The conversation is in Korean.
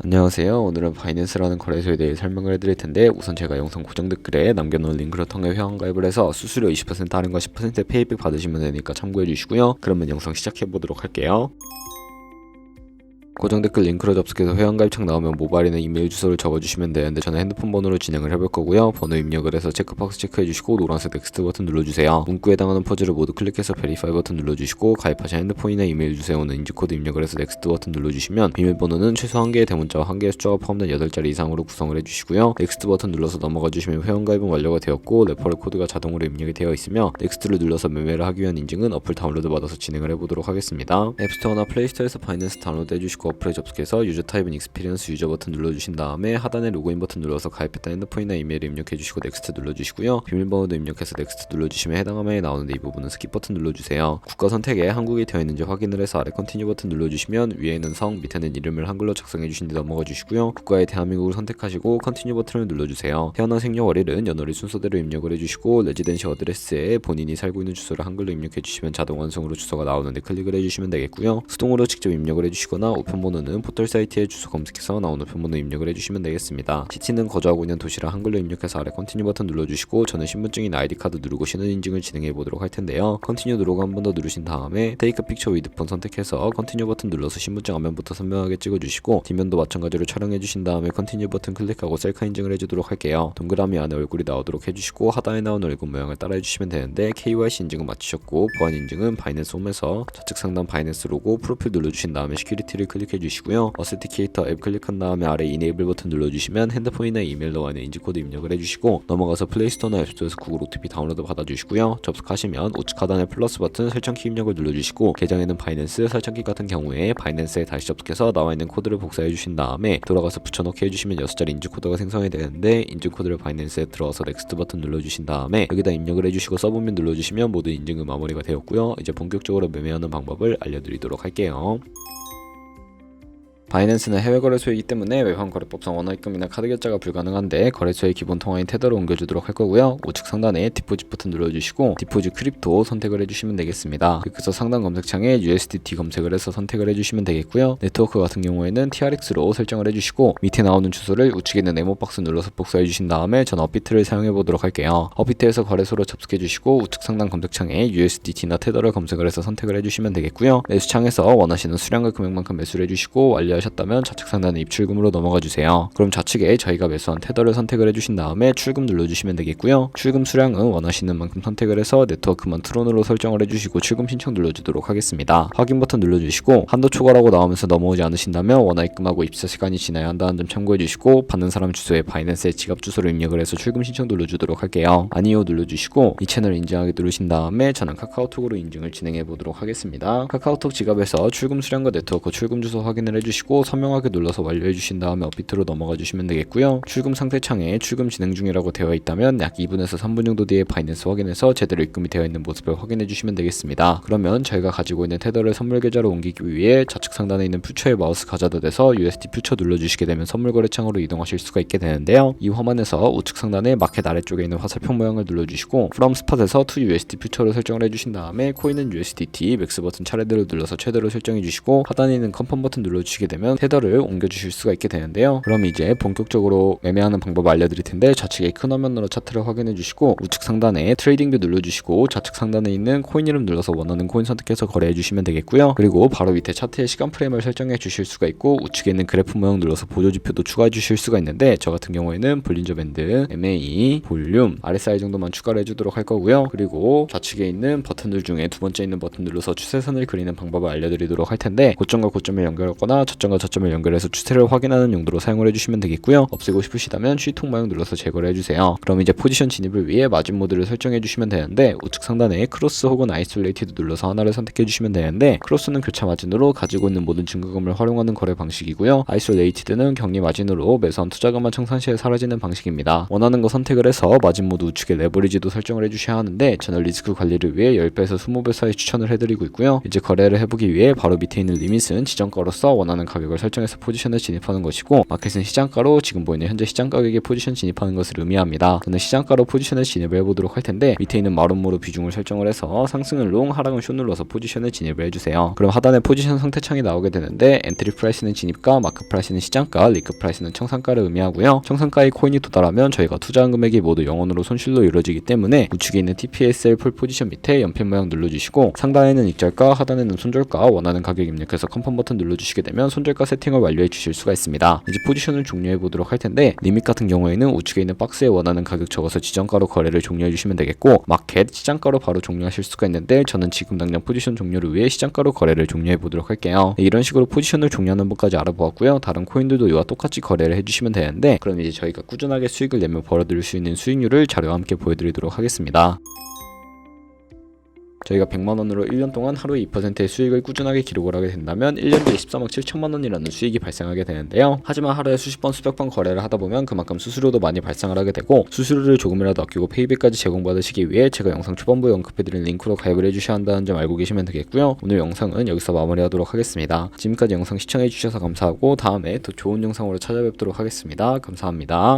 안녕하세요. 오늘은 바이낸스라는 거래소에 대해 설명을 해드릴 텐데, 우선 제가 영상 고정 댓글에 남겨놓은 링크를 통해 회원가입을 해서 수수료 20% 할인과 10% 페이백 받으시면 되니까 참고해 주시고요. 그러면 영상 시작해 보도록 할게요. 고정 댓글 링크로 접속해서 회원가입창 나오면 모바일이나 이메일 주소를 적어주시면 되는데, 저는 핸드폰 번호로 진행을 해볼 거고요. 번호 입력을 해서 체크박스 체크해주시고 노란색 넥스트 버튼 눌러주세요. 문구에 해당하는 퍼즐을 모두 클릭해서 베리파이 버튼 눌러주시고, 가입하신 핸드폰이나 이메일 주소에 오는 인증코드 입력을 해서 넥스트 버튼 눌러주시면 비밀번호는 최소 1개의 대문자와 1개의 숫자가 포함된 8자리 이상으로 구성을 해주시고요. 넥스트 버튼 눌러서 넘어가주시면 회원가입은 완료가 되었고, 레퍼럴 코드가 자동으로 입력이 되어 있으며, 넥스트를 눌러서 매매를 하기 위한 인증은 어플 다운로드 받아서 진행을 해보도록 하겠습니다. 앱스토어나 플레이스토어에서 바이낸스 다운로드 해주시고 어플에 접속해서 유저 타입은 익스피리언스 유저 버튼 눌러주신 다음에 하단에 로그인 버튼 눌러서 가입했던 핸드폰이나 이메일을 입력해주시고 넥스트 눌러주시고요. 비밀번호도 입력해서 넥스트 눌러주시면 해당 화면이 나오는데, 이 부분은 스킵 버튼 눌러주세요. 국가 선택에 한국이 되어 있는지 확인을 해서 아래 컨티뉴 버튼 눌러주시면 위에는 성, 밑에는 이름을 한글로 작성해주신 뒤 넘어가 주시고요. 국가의 대한민국을 선택하시고 컨티뉴 버튼을 눌러주세요. 태어난 생년월일은 연월일 순서대로 입력을 해주시고, 레지던시 어드레스에 본인이 살고 있는 주소를 한글로 입력해주시면 자동 완성으로 주소가 나오는데 클릭을 해주시면 되겠고요. 수동으로 직접 입력을 해주시거나 우편번호는 포털 사이트에 주소 검색해서 나오는 우편번호 입력을 해주시면 되겠습니다. 시티는 거주하고 있는 도시랑 한글로 입력해서 아래 컨티뉴 버튼 눌러주시고, 저는 신분증이나 아이디카드 누르고 신원 인증을 진행해 보도록 할 텐데요. 컨티뉴 누르고 한 번 더 누르신 다음에 테이크 픽처 위드 폰 선택해서 컨티뉴 버튼 눌러서 신분증 앞면부터 선명하게 찍어주시고, 뒷면도 마찬가지로 촬영해 주신 다음에 컨티뉴 버튼 클릭하고 셀카 인증을 해주도록 할게요. 동그라미 안에 얼굴이 나오도록 해주시고, 하단에 나온 얼굴 모양을 따라해 주시면 되는데, KYC 인증은 마치셨고 보안 인증은 바이낸스 홈에서 좌측 상단 바이낸스 로고 프로필 눌러주신 다음에 시큐리티를 클릭해 주시고요. 어센티케이터 앱 클릭한 다음에 아래 이네이블 버튼 눌러주시면 핸드폰이나 이메일로 안에 인증코드 입력을 해주시고, 넘어가서 플레이스토어나 앱스토어에서 구글 OTP 다운로드 받아주시고요. 접속하시면 우측 하단에 플러스 버튼 설정키 입력을 눌러주시고, 계정에는 바이낸스, 설정키 같은 경우에 바이낸스에 다시 접속해서 나와있는 코드를 복사해 주신 다음에 돌아가서 붙여넣기 해주시면 6자리 인증코드가 생성이 되는데, 인증코드를 바이낸스에 들어와서 넥스트 버튼 눌러주신 다음에 여기다 입력을 해주시고 서브밋 눌러주시면 모든 인증은 마무리가 되었고요. 이제 본격적으로 매매하는 방법을 알려드리도록 할게요. 바이낸스는 해외 거래소이기 때문에 외환거래법상 원화입금이나 카드 결제가 불가능한데, 거래소의 기본 통화인 테더로 옮겨주도록 할 거고요. 우측 상단에 디포짓 버튼 눌러주시고 디포짓 크립토 선택을 해주시면 되겠습니다. 그래서 상단 검색창에 USDT 검색을 해서 선택을 해주시면 되겠고요. 네트워크 같은 경우에는 TRX로 설정을 해주시고, 밑에 나오는 주소를 우측에 있는 네모박스 눌러서 복사해 주신 다음에 전 업비트를 사용해 보도록 할게요. 업비트에서 거래소로 접속해 주시고 우측 상단 검색창에 USDT나 테더를 검색을 해서 선택을 해주시면 되겠고요. 매수창에서 원하시는 수량과 금액만큼 매수를 해주시고, 완료하셨다면 좌측 상단의 입출금으로 넘어가 주세요. 그럼 좌측에 저희가 매수한 테더를 선택을 해주신 다음에 출금 눌러주시면 되겠고요. 출금 수량은 원하시는 만큼 선택을 해서 네트워크만 트론으로 설정을 해주시고 출금 신청 눌러주도록 하겠습니다. 확인 버튼 눌러주시고, 한도 초과라고 나오면서 넘어오지 않으신다면 원화 입금하고 입사 시간이 지나야 한다는 점 참고해 주시고, 받는 사람 주소에 바이낸스의 지갑 주소를 입력을 해서 출금 신청 눌러주도록 할게요. 아니요 눌러주시고, 이 채널 인증하기 누르신 다음에 저는 카카오톡으로 인증을 진행해 보도록 하겠습니다. 카카오톡 지갑에서 출금 수량과 네트워크 출금 주소 확인을 해주시고, 선명하게 눌러서 완료해 주신 다음에 업비트로 넘어가 주시면 되겠고요. 출금 상태 창에 출금 진행 중이라고 되어 있다면 약 2분에서 3분 정도 뒤에 바이낸스 확인해서 제대로 입금이 되어 있는 모습을 확인해 주시면 되겠습니다. 그러면 저희가 가지고 있는 테더를 선물 계좌로 옮기기 위해 좌측 상단에 있는 퓨처에 마우스 가져다 대서 USD 퓨처 눌러주시게 되면 선물 거래 창으로 이동하실 수가 있게 되는데요. 이 화면에서 우측 상단에 마켓 아래쪽에 있는 화살표 모양을 눌러주시고, From Spot에서 to USD 퓨처로 설정을 해주신 다음에 코인은 USDT, 맥스 버튼 차례대로 눌러서 최대로 설정해 주시고, 하단에 있는 컨펌 버튼 눌러주시게 되면 테더를 옮겨주실 수가 있게 되는데요. 그럼 이제 본격적으로 매매하는 방법을 알려드릴 텐데, 좌측에 큰 화면으로 차트를 확인해 주시고 우측 상단에 트레이딩뷰 눌러주시고, 좌측 상단에 있는 코인 이름 눌러서 원하는 코인 선택해서 거래해 주시면 되겠고요. 그리고 바로 밑에 차트의 시간 프레임을 설정해 주실 수가 있고, 우측에 있는 그래프 모양 눌러서 보조지표도 추가해 주실 수가 있는데, 저 같은 경우에는 볼린저 밴드, MA, 볼륨, RSI 정도만 추가를 해주도록 할 거고요. 그리고 좌측에 있는 버튼들 중에 두 번째 있는 버튼 눌러서 추세선을 그리는 방법을 알려드리도록 할 텐데, 고점과 고점을 연결하거나 저점과 저점을 연결해서 추세를 확인하는 용도로 사용을 해주시면 되겠고요. 없애고 싶으시다면 쉬통 모양 눌러서 제거를 해주세요. 그럼 이제 포지션 진입을 위해 마진 모드를 설정해 주시면 되는데, 우측 상단에 크로스 혹은 아이솔레이티드 눌러서 하나를 선택해 주시면 되는데, 크로스는 교차 마진으로 가지고 있는 모든 증거금을 활용하는 거래 방식이고요. 아이솔레이티드는 격리 마진으로 매수한 투자금만 청산 시에 사라지는 방식입니다. 원하는 거 선택을 해서 마진 모드 우측에 레버리지도 설정을 해주셔야 하는데, 저는 리스크 관리를 위해 10배에서 20배 사이 추천을 해드리고 있고요. 이제 거래를 해보기 위해 바로 밑에 있는 리밋은 지정가로서 원하는 가격 가격을 설정해서 포지션을 진입하는 것이고, 마켓은 시장가로 지금 보이는 현재 시장 가격에 포지션 진입하는 것을 의미합니다. 저는 시장가로 포지션을 진입을 해보도록 할 텐데, 밑에 있는 마름모로 비중을 설정을 해서 상승은 롱, 하락은 숏 눌러서 포지션을 진입을 해주세요. 그럼 하단에 포지션 상태창이 나오게 되는데, 엔트리 프라이스는 진입가, 마크 프라이스는 시장가, 리크 프라이스는 청산가를 의미하고요. 청산가의 코인이 도달하면 저희가 투자한 금액이 모두 0원으로 손실로 이루어지기 때문에 우측에 있는 TPSL 풀 포지션 밑에 연필 모양 눌러주시고, 상단에는 익절가, 하단에는 손절가, 원하는 가격 입력해서 컨펌 버튼 눌러주시게 되면 손절가 세팅을 완료해 주실 수가 있습니다. 이제 포지션을 종료해 보도록 할 텐데, 리밋 같은 경우에는 우측에 있는 박스에 원하는 가격 적어서 지정가로 거래를 종료해 주시면 되겠고, 마켓 시장가로 바로 종료하실 수가 있는데, 저는 지금 당장 포지션 종료를 위해 시장가로 거래를 종료해 보도록 할게요. 이런 식으로 포지션을 종료하는 법까지 알아보았고요. 다른 코인들도 이와 똑같이 거래를 해주시면 되는데, 그럼 이제 저희가 꾸준하게 수익을 내며 벌어들일 수 있는 수익률을 자료와 함께 보여드리도록 하겠습니다. 저희가 100만원으로 1년 동안 하루에 2%의 수익을 꾸준하게 기록을 하게 된다면 1년 뒤에 14억 7천만원이라는 수익이 발생하게 되는데요. 하지만 하루에 수십 번 수백 번 거래를 하다 보면 그만큼 수수료도 많이 발생을 하게 되고, 수수료를 조금이라도 아끼고 페이백까지 제공받으시기 위해 제가 영상 초반부에 언급해드린 링크로 가입을 해주셔야 한다는 점 알고 계시면 되겠고요. 오늘 영상은 여기서 마무리하도록 하겠습니다. 지금까지 영상 시청해주셔서 감사하고, 다음에 더 좋은 영상으로 찾아뵙도록 하겠습니다. 감사합니다.